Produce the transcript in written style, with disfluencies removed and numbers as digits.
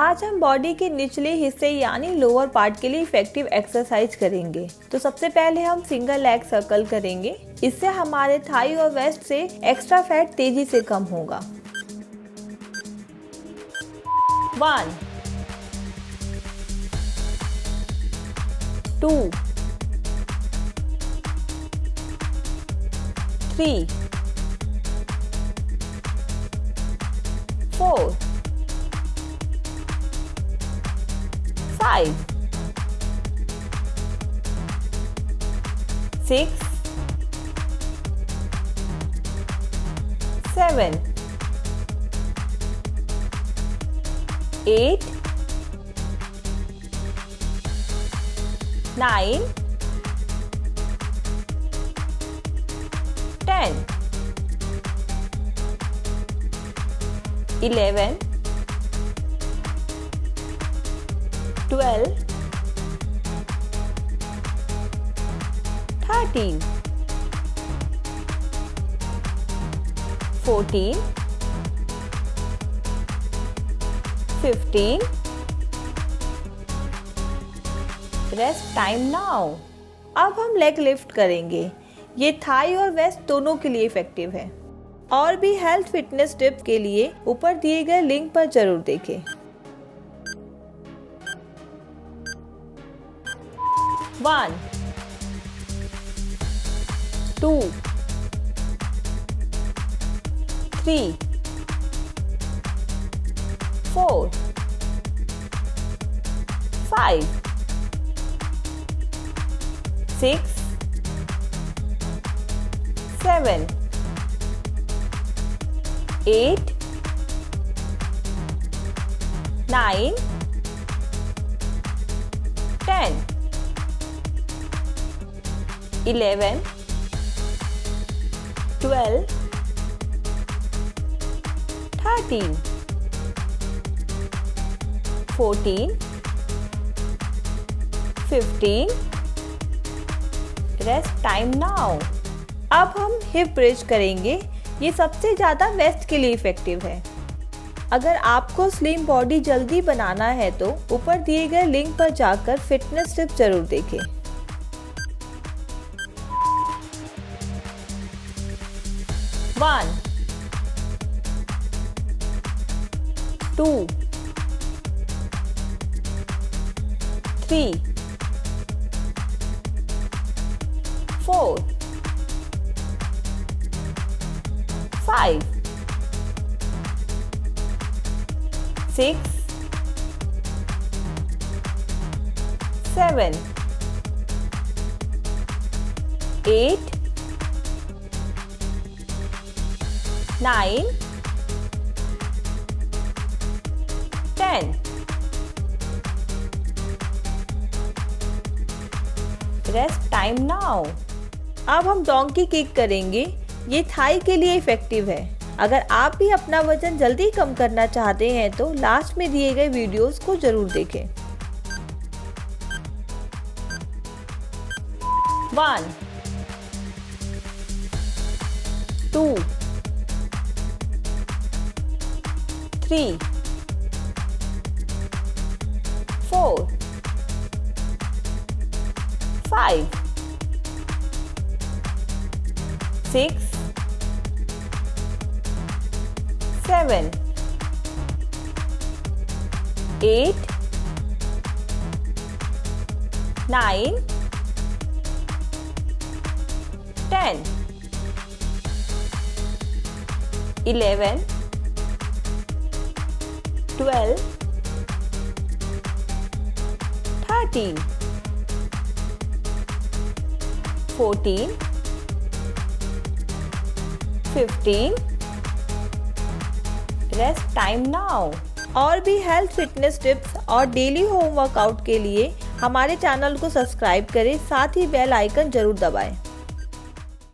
आज हम बॉडी के निचले हिस्से यानी लोअर पार्ट के लिए इफेक्टिव एक्सरसाइज करेंगे। तो सबसे पहले हम सिंगल लेग सर्कल करेंगे। इससे हमारे थाई और वेस्ट से एक्स्ट्रा फैट तेजी से कम होगा। 1 2 3 4 5 6 7 8 9 10 11 12 13 14 15 रेस्ट टाइम नाउ। अब हम लेग लिफ्ट करेंगे। ये थाई और वेस्ट दोनों के लिए इफेक्टिव है। और भी हेल्थ फिटनेस टिप्स के लिए ऊपर दिए गए लिंक पर जरूर देखें। 1 2 3 4 5 6 7 8 9 10 11 12 13 14 15 रेस्ट टाइम नाउ। अब हम हिप ब्रिज करेंगे। ये सबसे ज़्यादा वेस्ट के लिए इफेक्टिव है। अगर आपको स्लिम बॉडी जल्दी बनाना है तो ऊपर दिए गए लिंक पर जाकर फिटनेस टिप्स जरूर देखें। 1 2 3 4 5 6 7 8 9 10 रेस्ट टाइम नाउ। अब हम डोंकी किक करेंगे। ये थाई के लिए इफेक्टिव है। अगर आप भी अपना वजन जल्दी कम करना चाहते हैं तो लास्ट में दिए गए वीडियोस को जरूर देखें। 1 2 3 4 5 6 7 8 9 10 11 12 13 14 15 रेस्ट टाइम नाउ। और भी हेल्थ फिटनेस टिप्स और डेली होम वर्कआउट के लिए हमारे चैनल को सब्सक्राइब करें, साथ ही बेल आइकन जरूर दबाएं।